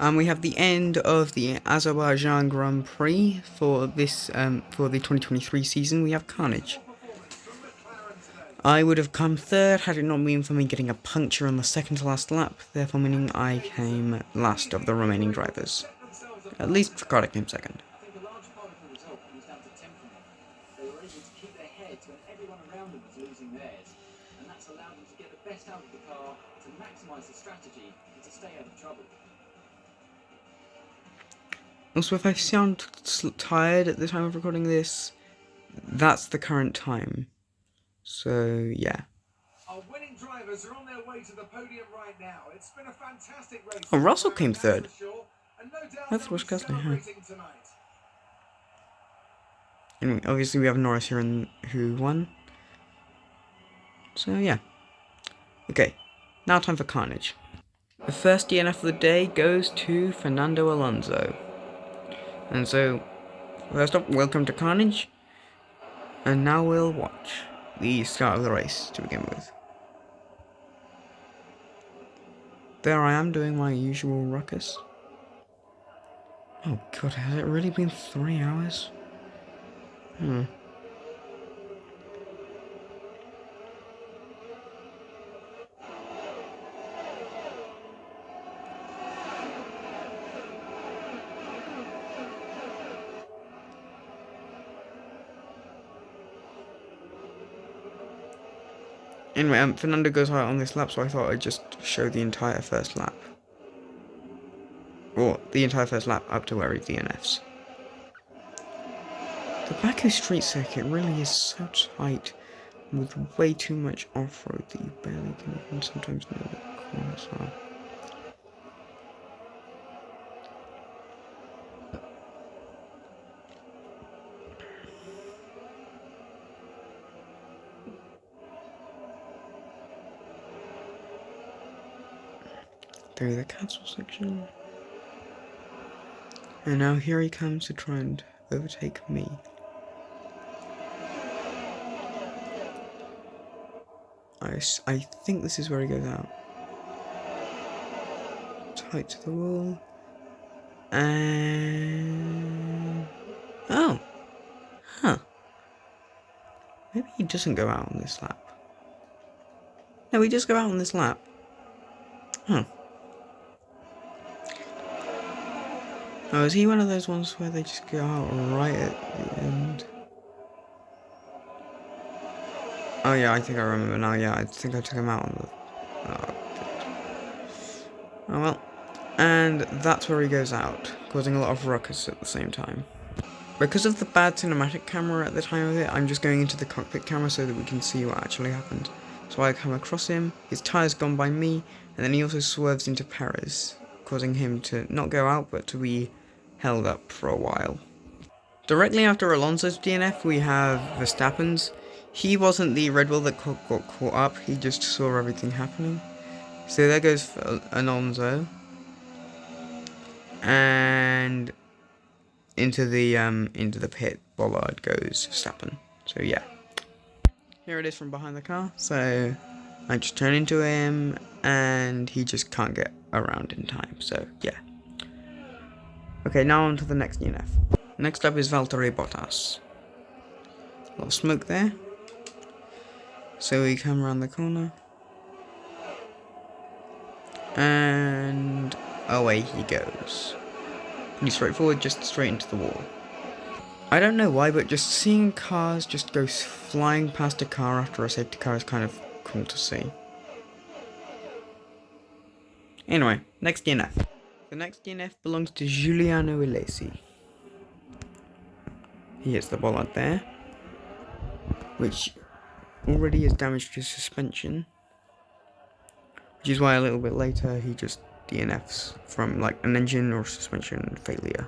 We have the end of the Azerbaijan Grand Prix for this for the 2023 season. We have Carnage. I would have come third had it not been for me getting a puncture on the second to last lap, therefore meaning I came last of the remaining drivers. At least Ricardo came second. Also, if I sound tired at the time of recording this, that's the current time. So, yeah. Our winning drivers are on their way to the podium right now. It's been a fantastic race. Oh, Russell came third. I thought it was Gasly. Anyway, obviously we have Norris here who won. So, yeah. Okay, now time for Carnage. The first DNF of the day goes to Fernando Alonso. And so, first up, welcome to Carnage. And now we'll watch the start of the race to begin with. There I am doing my usual ruckus. Oh god, has it really been 3 hours? Anyway, Fernando goes out on this lap, so I thought I'd just show the entire first lap. Or the entire first lap up to where he DNFs. The Baku street circuit really is so tight, with way too much off-road that you barely can even sometimes know what corners are. Through the castle section. And now here he comes to try and overtake me. I think this is where he goes out. Tight to the wall. And... oh! Huh. Maybe he doesn't go out on this lap. No, he does go out on this lap. Huh. Oh, is he one of those ones where they just go out right at the end? Oh yeah, I think I remember now, yeah, I think I took him out on the... oh well. And that's where he goes out, causing a lot of ruckus at the same time. Because of the bad cinematic camera at the time of it, I'm just going into the cockpit camera so that we can see what actually happened. So I come across him, his tyre's gone by me, and then he also swerves into Perez, causing him to not go out, but to be held up for a while. Directly after Alonso's DNF, we have Verstappen's. He wasn't the Red Bull that got caught up, he just saw everything happening. So there goes Alonso. And into the pit, Bollard goes Verstappen. So yeah. Here it is from behind the car. So I just turn into him and he just can't get around in time. So yeah. Okay, now on to the next DNF. Next up is Valtteri Bottas. A lot of smoke there. So we come around the corner. And away he goes. Pretty straightforward, just straight into the wall. I don't know why, but just seeing cars just go flying past a car after a safety car is kind of cool to see. Anyway, next DNF. The next DNF belongs to Giuliano Alesi. He hits the bollard there, which already has damaged his suspension, which is why a little bit later he just DNFs from like an engine or suspension failure.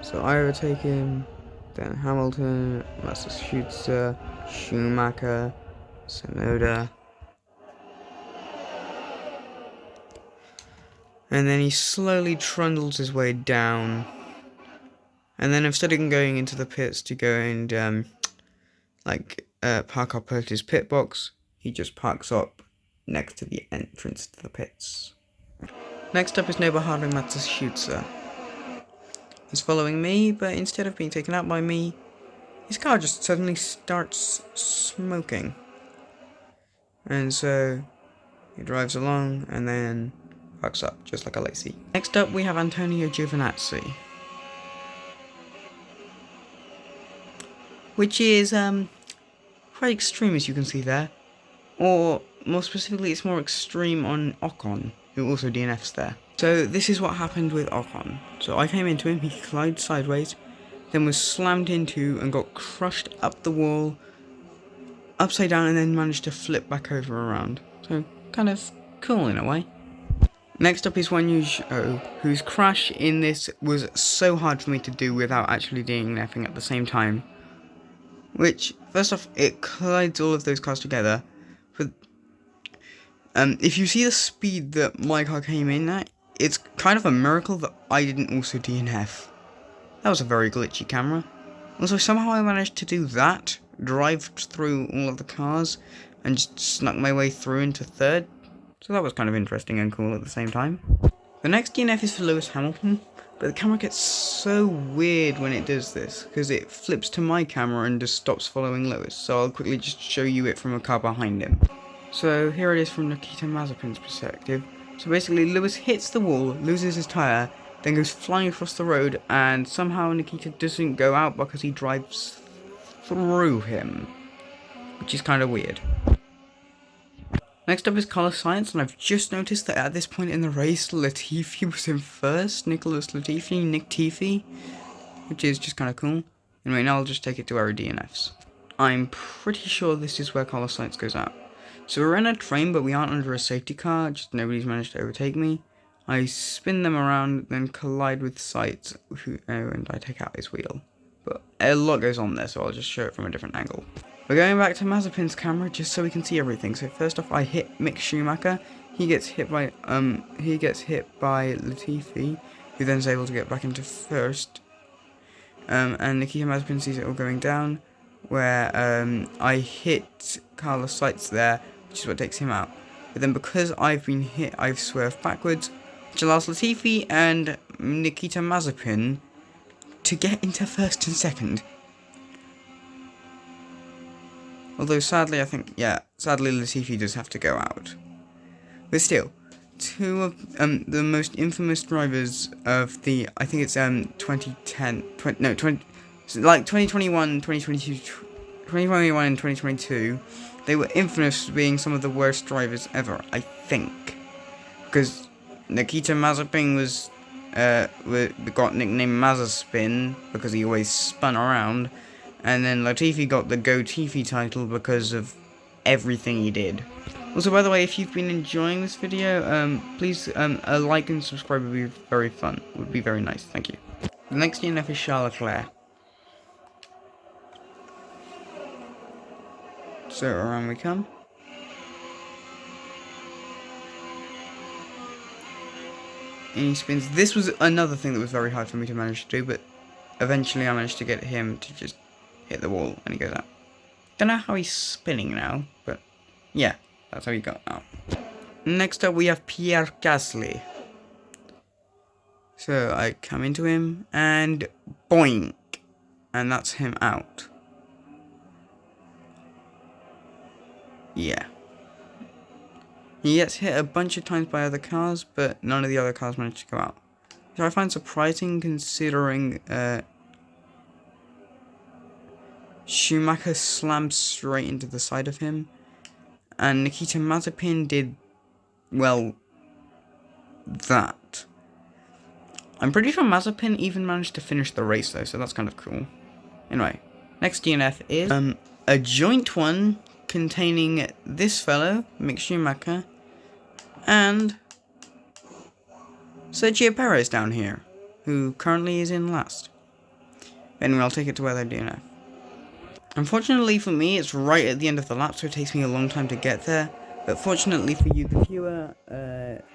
So I overtake him, then Hamilton, Massachusetts, Schumacher, Sonoda. And then he slowly trundles his way down. And then instead of going into the pits to go and park up at his pit box, he just parks up next to the entrance to the pits. Next up is Nobuharu Matsushita. He's following me, but instead of being taken out by me, his car just suddenly starts smoking. And so he drives along and then parks up, just like a lazy. Next up we have Antonio Giovinazzi, which is quite extreme, as you can see there. Or more specifically, it's more extreme on Ocon, who also DNFs there. So this is what happened with Ocon. So I came into him, he collided sideways, then was slammed into and got crushed up the wall, upside down, and then managed to flip back over around. So kind of cool in a way. Next up is Wanyujo, whose crash in this was so hard for me to do without actually DNFing at the same time. Which, first off, it collides all of those cars together. But if you see the speed that my car came in at, it's kind of a miracle that I didn't also DNF. That was a very glitchy camera. Also, somehow I managed to do that, drive through all of the cars, and just snuck my way through into third. So that was kind of interesting and cool at the same time. The next DNF is for Lewis Hamilton, but the camera gets so weird when it does this, because it flips to my camera and just stops following Lewis, so I'll quickly just show you it from a car behind him. So here it is from Nikita Mazepin's perspective. So basically Lewis hits the wall, loses his tyre, then goes flying across the road, and somehow Nikita doesn't go out because he drives through him, which is kind of weird. Next up is Carlos Sainz, and I've just noticed that at this point in the race, Latifi was in first, Nicholas Latifi, Nick Tiffy, which is just kind of cool. Anyway, now I'll just take it to our DNFs. I'm pretty sure this is where Carlos Sainz goes out. So we're in a train, but we aren't under a safety car, just nobody's managed to overtake me. I spin them around, then collide with Sainz, and I take out his wheel. But a lot goes on there, so I'll just show it from a different angle. We're going back to Mazepin's camera just so we can see everything. So first off, I hit Mick Schumacher. He gets hit by Latifi, who then is able to get back into first. And Nikita Mazepin sees it all going down, where I hit Carlos Sainz there, which is what takes him out. But then because I've been hit, I've swerved backwards, which allows Latifi and Nikita Mazepin to get into first and second. Although sadly Latifi does have to go out. But still, two of the most infamous drivers of the, I think it's 2021, 2021 and 2022, they were infamous for being some of the worst drivers ever, I think. Because Nikita Mazepin got nicknamed Mazaspin because he always spun around. And then Latifi got the Go Tiffy title because of everything he did. Also, by the way, if you've been enjoying this video, please a like and subscribe would be very fun. Would be very nice. Thank you. The next DNF is Charles Leclerc. So around we come. And he spins. This was another thing that was very hard for me to manage to do, but eventually I managed to get him to just hit the wall and he goes out. Don't know how he's spinning now, but yeah, that's how he got out. Next up we have Pierre Gasly. So I come into him and boink, and that's him out. Yeah. He gets hit a bunch of times by other cars, but none of the other cars managed to go out. Which I find surprising considering Schumacher slammed straight into the side of him, and Nikita Mazepin did, well, that. I'm pretty sure Mazepin even managed to finish the race though, so that's kind of cool. Anyway, next DNF is a joint one containing this fellow, Mick Schumacher, and Sergio Perez down here, who currently is in last. Anyway, I'll take it to where they DNF. Unfortunately for me, it's right at the end of the lap, so it takes me a long time to get there. But fortunately for you, the viewer,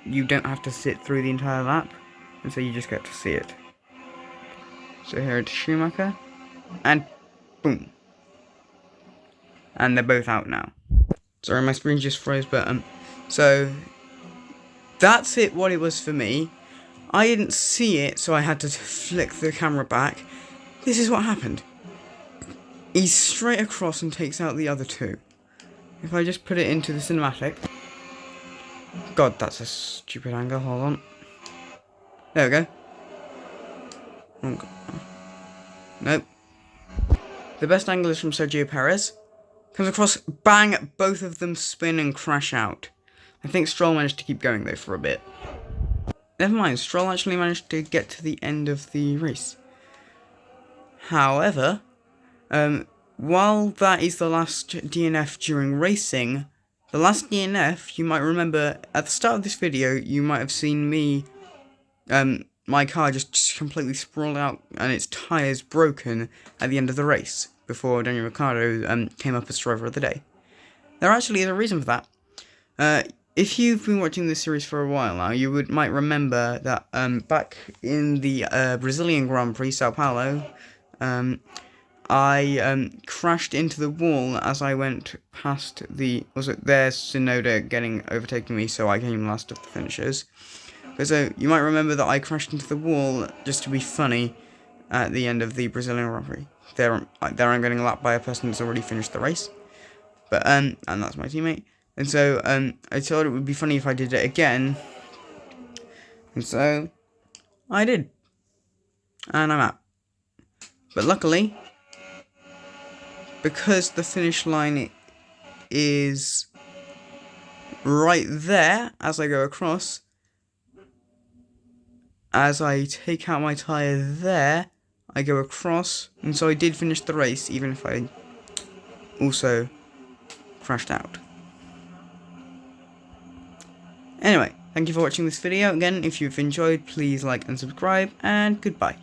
you don't have to sit through the entire lap, and so you just get to see it. So here it's Schumacher, and boom. And they're both out now. Sorry, my screen just froze, but so that's what it was for me. I didn't see it, so I had to flick the camera back. This is what happened. He's straight across and takes out the other two. If I just put it into the cinematic. God, that's a stupid angle. Hold on. There we go. Oh, nope. The best angle is from Sergio Perez. Comes across, bang, both of them spin and crash out. I think Stroll managed to keep going though for a bit. Never mind, Stroll actually managed to get to the end of the race. However, while that is the last DNF during racing, the last DNF, you might remember, at the start of this video, you might have seen me, my car just completely sprawled out and its tyres broken at the end of the race, before Daniel Ricciardo came up as driver of the day. There actually is a reason for that. If you've been watching this series for a while now, you might remember that back in the Brazilian Grand Prix, Sao Paulo, I crashed into the wall as I went past there's Tsunoda overtaking me, so I came last of the finishers. So you might remember that I crashed into the wall just to be funny at the end of the Brazilian Grand Prix. There I'm getting lapped by a person that's already finished the race, but and that's my teammate. And so I thought it would be funny if I did it again, and so I did, and I'm out. But luckily, because the finish line is right there as I go across, as I take out my tyre there, I go across, and so I did finish the race, even if I also crashed out. Anyway, thank you for watching this video. Again, if you've enjoyed, please like and subscribe, and goodbye.